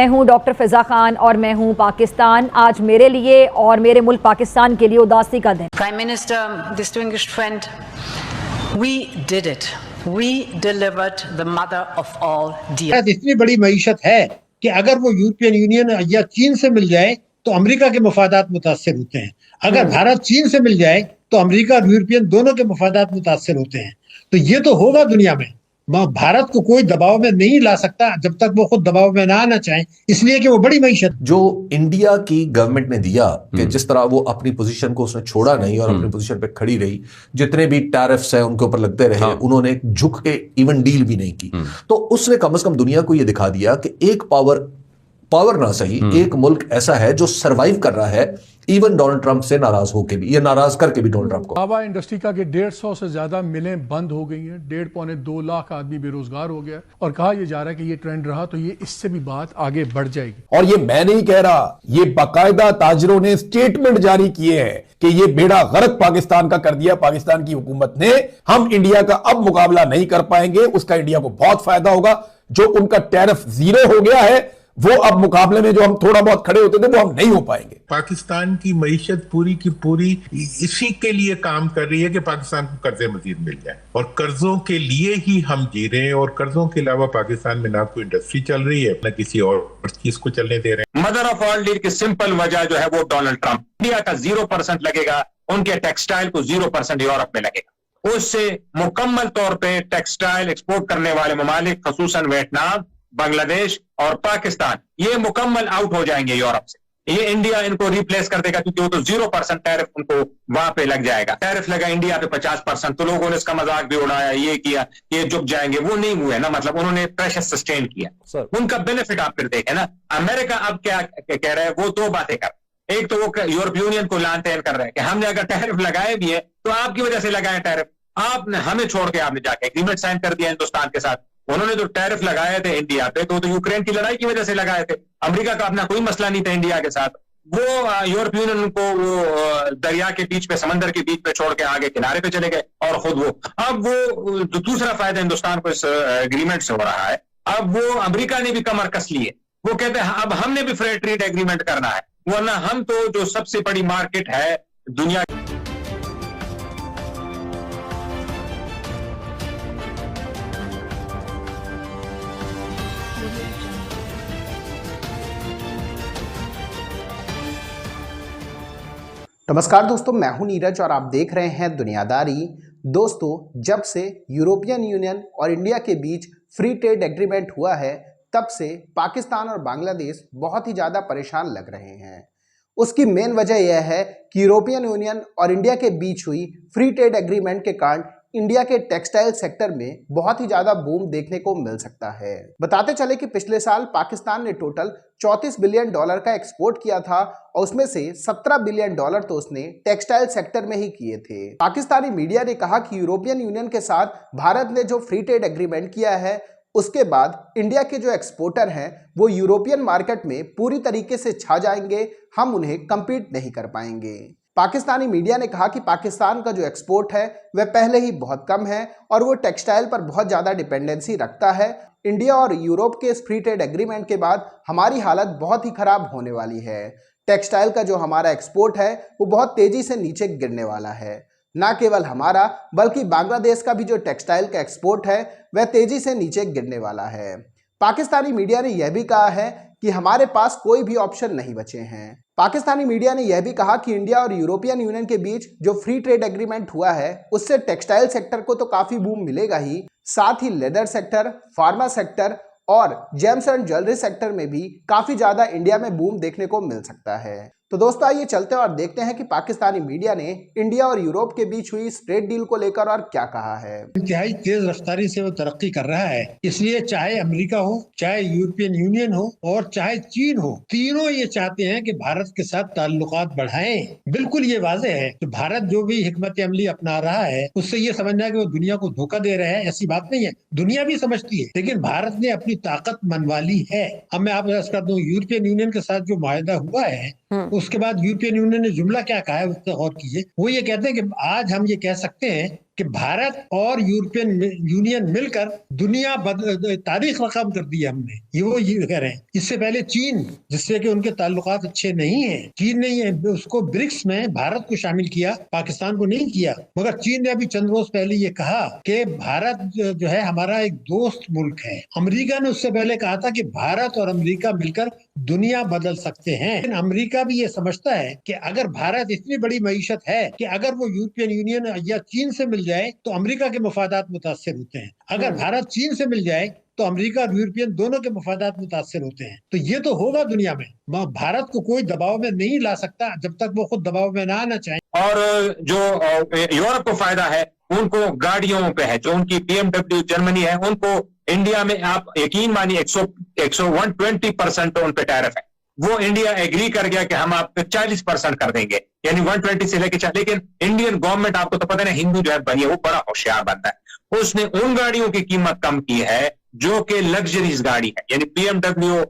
मैं हूं डॉक्टर फिजा खान और मैं हूं पाकिस्तान। आज मेरे लिए और मेरे मुल्क पाकिस्तान के लिए उदासी का दिन। Prime Minister, distinguished friend, we did it. We delivered the mother of all deals. इतनी बड़ी मईशत है कि अगर वो यूरोपियन यूनियन या चीन से मिल जाए तो अमेरिका के मफादात मुतासर होते हैं। अगर भारत चीन से मिल जाए तो अमेरिका और यूरोपियन दोनों के मफादात मुतासर होते हैं। तो ये तो होगा दुनिया में। भारत को कोई दबाव में नहीं ला सकता जब तक वो खुद दबाव में ना आना चाहे, इसलिए कि वो बड़ी मईशत जो इंडिया की गवर्नमेंट ने दिया कि जिस तरह वो अपनी पोजीशन को उसने छोड़ा नहीं और अपनी पोजीशन पे खड़ी रही, जितने भी टैरिफ्स हैं उनके ऊपर लगते रहे, उन्होंने झुक के इवन डील भी नहीं की। तो उसने कम से कम दुनिया को ये दिखा दिया कि एक पावर ना सही, एक मुल्क ऐसा है जो सरवाइव कर रहा है इवन डोनाल्ड ट्रंप से नाराज होकर भी, ये नाराज करके भी डोनाल्ड ट्रंप को। हवा इंडस्ट्री का कि 150 से ज्यादा मिलें बंद हो गई हैं, 1.5-2 लाख आदमी बेरोजगार हो गया और कहा यह जा रहा है कि ये ट्रेंड रहा तो ये इससे भी बात आगे बढ़ जाएगी। और ये मैं नहीं कह रहा, ये बाकायदा ताजरों ने स्टेटमेंट जारी किए हैं कि ये बेड़ा गर्क पाकिस्तान का कर दिया पाकिस्तान की हुकूमत ने। हम इंडिया का अब मुकाबला नहीं कर पाएंगे, उसका इंडिया को बहुत फायदा होगा। जो उनका टैरिफ 0 हो गया है वो अब मुकाबले में जो हम थोड़ा बहुत खड़े होते थे वो हम नहीं हो पाएंगे। पाकिस्तान की मईशत पूरी की पूरी इसी के लिए काम कर रही है कि पाकिस्तान को कर्जे मजीद मिल जाए और कर्जों के लिए ही हम जी रहे हैं। और कर्जों के अलावा पाकिस्तान में ना कोई इंडस्ट्री चल रही है ना किसी और चीज को चलने दे रहे हैं। मदर ऑफ ऑल डील की सिंपल वजह जो है वो डोनाल्ड ट्रंप। इंडिया का 0% लगेगा, उनके टेक्सटाइल को 0% यूरोप में लगेगा। उससे मुकम्मल तौर पर टेक्सटाइल एक्सपोर्ट करने वाले ममालिक खसूसन वियतनाम, बांग्लादेश और पाकिस्तान ये मुकम्मल आउट हो जाएंगे यूरोप से। ये इंडिया इनको रिप्लेस कर देगा क्योंकि वो तो 0% टैरिफ उनको वहां पे लग जाएगा। टैरिफ लगा इंडिया पे 50%, तो लोगों ने इसका मजाक भी उड़ाया, ये किया, ये झुक जाएंगे। वो नहीं हुए ना, मतलब उन्होंने प्रेशर सस्टेन किया। उनका बेनिफिट आप फिर देखें ना। अमेरिका अब क्या कह रहा है, वो 2 बातें कर रहे हैं। एक तो वो यूरोप यूनियन को लान तैन कर रहे हैं कि हमने अगर टैरिफ लगाए भी है तो आपकी वजह से लगाए टैरिफ, आपने हमें छोड़ के आपने जाके एग्रीमेंट साइन कर दिया हिंदुस्तान के साथ। उन्होंने जो टैरिफ लगाए थे इंडिया पे तो यूक्रेन की लड़ाई की वजह से लगाए थे। अमेरिका का अपना कोई मसला नहीं था इंडिया के साथ। वो यूरोप यूनियन को वो दरिया के बीच पे, समंदर के बीच पे छोड़ के आगे किनारे पे चले गए और खुद वो अब वो जो दूसरा फायदा हिंदुस्तान को इस एग्रीमेंट से हो रहा है, अब वो अमेरिका ने भी कमर कस ली है। वो कहते हैं अब हमने भी फ्री ट्रेड एग्रीमेंट करना है, वरना हम तो जो सबसे बड़ी मार्केट है दुनिया। नमस्कार दोस्तों, मैं हूं नीरज और आप देख रहे हैं दुनियादारी। दोस्तों, जब से यूरोपियन यूनियन और इंडिया के बीच फ्री ट्रेड एग्रीमेंट हुआ है तब से पाकिस्तान और बांग्लादेश बहुत ही ज़्यादा परेशान लग रहे हैं। उसकी मेन वजह यह है कि यूरोपियन यूनियन और इंडिया के बीच हुई फ्री ट्रेड एग्रीमेंट के कारण इंडिया के टेक्सटाइल सेक्टर में बहुत ही ज़्यादा बूम देखने को मिल सकता है। बताते चले कि पिछले साल पाकिस्तान ने टोटल $34 बिलियन का एक्सपोर्ट किया था और उसमें से $17 बिलियन तो उसने टेक्सटाइल सेक्टर में ही किए थे। पाकिस्तानी मीडिया ने कहा कि यूरोपियन यूनियन के साथ भारत ने जो फ्री ट्रेड एग्रीमेंट किया है उसके बाद इंडिया के जो एक्सपोर्टर हैं वो यूरोपियन मार्केट में पूरी तरीके से छा जाएंगे, हम उन्हें कम्पीट नहीं कर पाएंगे। पाकिस्तानी मीडिया ने कहा कि पाकिस्तान का जो एक्सपोर्ट है वह पहले ही बहुत कम है और वो टेक्सटाइल पर बहुत ज़्यादा डिपेंडेंसी रखता है। इंडिया और यूरोप के इस फ्री ट्रेड एग्रीमेंट के बाद हमारी हालत बहुत ही खराब होने वाली है। टेक्सटाइल का जो हमारा एक्सपोर्ट है वो बहुत तेज़ी से नीचे गिरने वाला है। ना केवल हमारा बल्कि बांग्लादेश का भी जो टेक्सटाइल का एक्सपोर्ट है वह तेज़ी से नीचे गिरने वाला है। पाकिस्तानी मीडिया ने यह भी कहा है कि हमारे पास कोई भी ऑप्शन नहीं बचे हैं। पाकिस्तानी मीडिया ने यह भी कहा कि इंडिया और यूरोपियन यूनियन के बीच जो फ्री ट्रेड एग्रीमेंट हुआ है उससे टेक्सटाइल सेक्टर को तो काफी बूम मिलेगा ही, साथ ही लेदर सेक्टर, फार्मा सेक्टर और जेम्स एंड ज्वेलरी सेक्टर में भी काफी ज्यादा इंडिया में बूम देखने को मिल सकता है। तो दोस्तों आइए चलते हैं और देखते हैं कि पाकिस्तानी मीडिया ने इंडिया और यूरोप के बीच हुई इस ट्रेड डील को लेकर और क्या कहा है। इंतहाई तेज रफ्तारी से वो तरक्की कर रहा है, इसलिए चाहे अमेरिका हो, चाहे यूरोपियन यूनियन हो और चाहे चीन हो, तीनों ये चाहते हैं कि भारत के साथ ताल्लुकात बढ़ाएं। बिल्कुल ये वाज़ेह है कि भारत जो भी हिकमत अमली अपना रहा है उससे ये समझना है कि वो दुनिया को धोखा दे रहा है, ऐसी बात नहीं है। दुनिया भी समझती है, लेकिन भारत ने अपनी ताकत मनवा ली है। अब मैं आपको अर्ज कर दूं, यूरोपियन यूनियन के साथ जो मुआहदा हुआ है उसके बाद यूरोपियन यूनियन ने जुमला क्या कहा है उस पर गौर कीजिए। वो ये कहते हैं कि आज हम ये कह सकते हैं कि भारत और यूरोपियन यूनियन मिलकर दुनिया तारीख रकम कर दी है हमने, ये कह रहे हैं। इससे पहले चीन, जिससे कि उनके ताल्लुकात अच्छे नहीं है, चीन ने उसको ब्रिक्स में भारत को शामिल किया, पाकिस्तान को नहीं किया। मगर चीन ने अभी चंद रोज पहले ये कहा कि भारत जो है हमारा एक दोस्त मुल्क है। अमेरिका ने उससे पहले कहा था कि भारत और अमेरिका मिलकर दुनिया बदल सकते हैं। लेकिन अमेरिका भी ये समझता है कि अगर भारत इतनी बड़ी मईशत है कि अगर वो यूरोपियन यूनियन या चीन से मिल जाए तो अमेरिका के मफादात मुतासिर होते हैं। अगर भारत चीन से मिल जाए तो अमेरिका और यूरोपियन दोनों के मफादात मुतासिर होते हैं। तो ये तो होगा दुनिया में। भारत को कोई दबाव में नहीं ला सकता जब तक वो खुद दबाव में ना आना चाहे। और जो यूरोप को फायदा है उनको गाड़ियों पे है, जो उनकी BMW जर्मनी है, उनको इंडिया में आप यकीन मानिए 120% उन पे टैरिफ है। वो इंडिया एग्री कर गया कि हम आपको 40% कर देंगे, यानी 120 से लेके। लेकिन इंडियन गवर्नमेंट, आपको तो पता नहीं, हिंदू जो है बनी है, वो बड़ा होशियार बनता है। उसने उन गाड़ियों की कीमत कम की है जो कि लग्जरीज गाड़ी है, यानी BMW,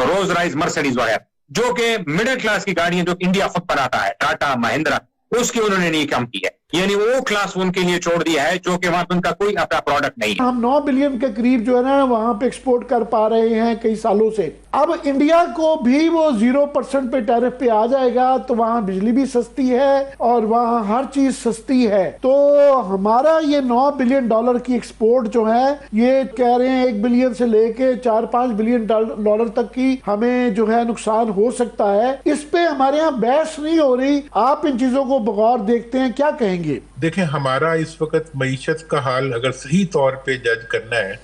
रोज राइस, मर्सिडीज वगैरह, जो कि मिडिल क्लास की गाड़ियां जो इंडिया खुद बनाता है, टाटा, महिंद्रा, उसकी उन्होंने नहीं कम की है। यानी वो क्लास उनके लिए छोड़ दिया है जो कि वहां पे उनका कोई अपना प्रोडक्ट नहीं है। हम 9 बिलियन के करीब जो है ना वहां पे एक्सपोर्ट कर पा रहे हैं कई सालों से। अब इंडिया को भी वो 0% पे टैरिफ पे आ जाएगा तो वहां बिजली भी सस्ती है और वहां हर चीज सस्ती है। तो हमारा ये 9 बिलियन डॉलर की एक्सपोर्ट जो है, ये कह रहे हैं 1 बिलियन से लेके 4-5 बिलियन डॉलर तक की हमें जो है नुकसान हो सकता है। इस पे हमारे यहाँ बहस नहीं हो रही। आप इन चीजों को बगौर देखते हैं, क्या कहेंगे? देखें, हमारा इस वक्त मईशत का हाल अगर सही तौर पे जज करना है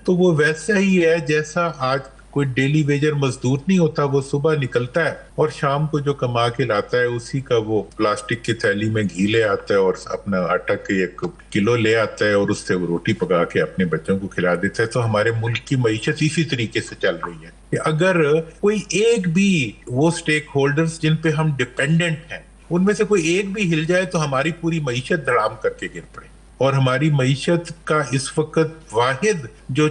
तो वो वैसा ही है जैसा आज कोई डेली वेजर मजदूर नहीं होता। वो सुबह निकलता है और शाम को जो कमा के लाता है उसी का वो प्लास्टिक की थैली में घी ले आता है और अपना आटा के 1 किलो ले आता है और उससे वो रोटी पका के अपने बच्चों को खिला देता है। तो हमारे मुल्क की मईशत इसी तरीके से चल रही है कि अगर कोई एक भी वो स्टेक होल्डर्स जिन पे हम डिपेंडेंट हैं, उनमें से कोई एक भी हिल जाए तो हमारी पूरी मईशत धड़ाम करके गिर पड़े। और हमारी मईशत का इस वक्त वाहिद जो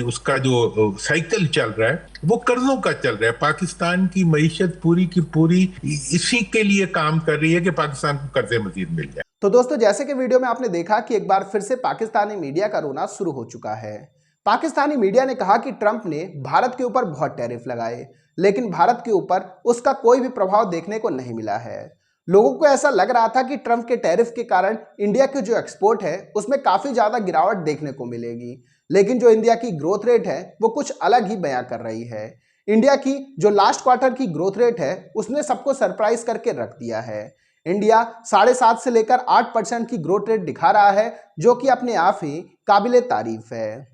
उसका जो साइकिल चल रहा है वो कर्जों का चल रहा है। पाकिस्तान की मईशत पूरी की पूरी इसी के लिए काम कर रही है कि पाकिस्तान को कर्जे मजीद मिल जाए। तो दोस्तों, जैसे कि वीडियो में आपने देखा कि एक बार फिर से पाकिस्तानी मीडिया का रोना शुरू हो चुका है। पाकिस्तानी मीडिया ने कहा कि ट्रंप ने भारत के ऊपर बहुत टैरिफ लगाए, लेकिन भारत के ऊपर उसका कोई भी प्रभाव देखने को नहीं मिला है। लोगों को ऐसा लग रहा था कि ट्रंप के टैरिफ के कारण इंडिया की जो एक्सपोर्ट है उसमें काफी ज्यादा गिरावट देखने को मिलेगी, लेकिन जो इंडिया की ग्रोथ रेट है वो कुछ अलग ही बयां कर रही है। इंडिया की जो लास्ट क्वार्टर की ग्रोथ रेट है उसने सबको सरप्राइज करके रख दिया है। इंडिया 7.5 से लेकर 8% की ग्रोथ रेट दिखा रहा है, जो कि अपने आप ही काबिले तारीफ है।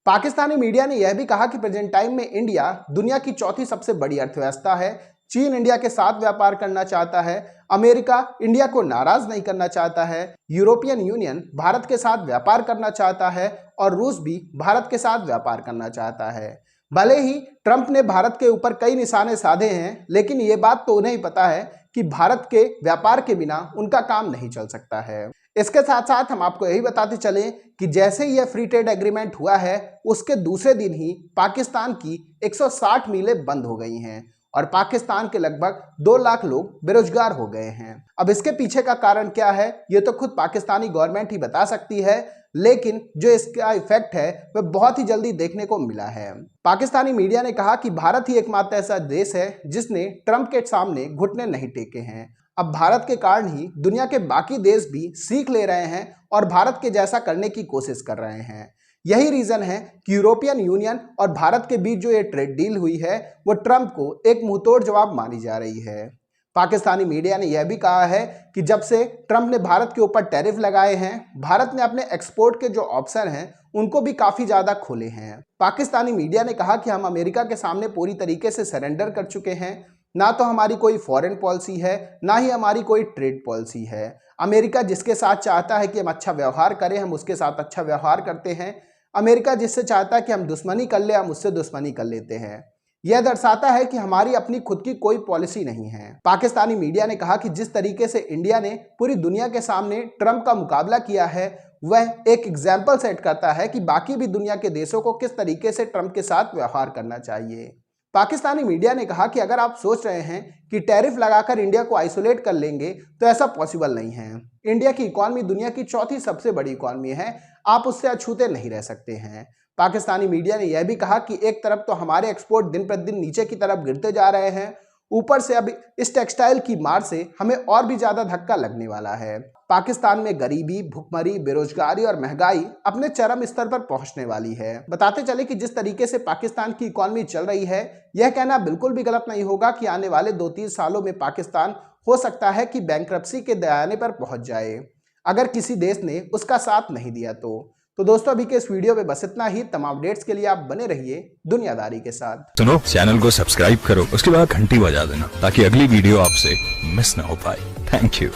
पाकिस्तानी मीडिया ने यह भी कहा कि प्रेजेंट टाइम में इंडिया दुनिया की 4थी सबसे बड़ी अर्थव्यवस्था है। चीन इंडिया के साथ व्यापार करना चाहता है, अमेरिका इंडिया को नाराज नहीं करना चाहता है, यूरोपियन यूनियन भारत के साथ व्यापार करना चाहता है और रूस भी भारत के साथ व्यापार करना चाहता है। भले ही ट्रंप ने भारत के ऊपर कई निशाने साधे हैं, लेकिन ये बात तो उन्हें ही पता है कि भारत के व्यापार के बिना उनका काम नहीं चल सकता है। इसके साथ साथ हम आपको यही बताते चलें कि जैसे ही यह फ्री ट्रेड एग्रीमेंट हुआ है उसके दूसरे दिन ही पाकिस्तान की 160 मिलें बंद हो गई हैं और पाकिस्तान के लगभग 2 लाख लोग बेरोजगार हो गए हैं। अब इसके पीछे का कारण क्या है ये तो खुद पाकिस्तानी गवर्नमेंट ही बता सकती है, लेकिन जो इसका इफेक्ट है वह बहुत ही जल्दी देखने को मिला है। पाकिस्तानी मीडिया ने कहा कि भारत ही एकमात्र ऐसा देश है जिसने ट्रंप के सामने घुटने नहीं टेके हैं। अब भारत के कारण ही दुनिया के बाकी देश भी सीख ले रहे हैं और भारत के जैसा करने की कोशिश कर रहे हैं। यही रीजन है कि यूरोपियन यूनियन और भारत के बीच जो ये ट्रेड डील हुई है वो ट्रंप को एक मुंहतोड़ जवाब मानी जा रही है। पाकिस्तानी मीडिया ने यह भी कहा है कि जब से ट्रंप ने भारत के ऊपर टैरिफ लगाए हैं, भारत ने अपने एक्सपोर्ट के जो ऑप्शन हैं उनको भी काफी ज्यादा खोले हैं। पाकिस्तानी मीडिया ने कहा कि हम अमेरिका के सामने पूरी तरीके से सरेंडर कर चुके हैं। ना तो हमारी कोई फॉरेन पॉलिसी है, ना ही हमारी कोई ट्रेड पॉलिसी है। अमेरिका जिसके साथ चाहता है कि हम अच्छा व्यवहार करें, हम उसके साथ अच्छा व्यवहार करते हैं। अमेरिका जिससे चाहता है कि हम दुश्मनी कर ले, हम उससे दुश्मनी कर लेते हैं। यह दर्शाता है कि हमारी अपनी खुद की कोई पॉलिसी नहीं है। पाकिस्तानी मीडिया ने कहा कि जिस तरीके से इंडिया ने पूरी दुनिया के सामने ट्रंप का मुकाबला किया है वह एक एग्जाम्पल सेट करता है कि बाकी भी दुनिया के देशों को किस तरीके से ट्रंप के साथ व्यवहार करना चाहिए। पाकिस्तानी मीडिया ने कहा कि अगर आप सोच रहे हैं कि टैरिफ लगाकर इंडिया को आइसोलेट कर लेंगे तो ऐसा पॉसिबल नहीं है। इंडिया की इकॉनमी दुनिया की चौथी सबसे बड़ी इकॉनमी है, आप उससे अछूते नहीं रह सकते हैं। पाकिस्तानी मीडिया ने यह भी कहा कि एक तरफ तो हमारे एक्सपोर्ट दिन प्रतिदिन नीचे की तरफ गिरते जा रहे हैं, ऊपर से अब इस टेक्सटाइल की मार से हमें और भी ज्यादा धक्का लगने वाला है। पाकिस्तान में गरीबी, भुखमरी, बेरोजगारी और महंगाई अपने चरम स्तर पर पहुंचने वाली है। बताते चले कि जिस तरीके से पाकिस्तान की इकॉनमी चल रही है, यह कहना बिल्कुल भी गलत नहीं होगा कि आने वाले 2-3 सालों में पाकिस्तान हो सकता है कि बैंकरप्सी के दयाने पर पहुंच जाए, अगर किसी देश ने उसका साथ नहीं दिया तो दोस्तों अभी के इस वीडियो में बस इतना ही। तमाम अपडेट्स के लिए आप बने रहिए दुनियादारी के साथ। सुनो, चैनल को सब्सक्राइब करो, उसके बाद घंटी बजा देना ताकि अगली वीडियो आपसे मिस ना हो पाए। Thank you.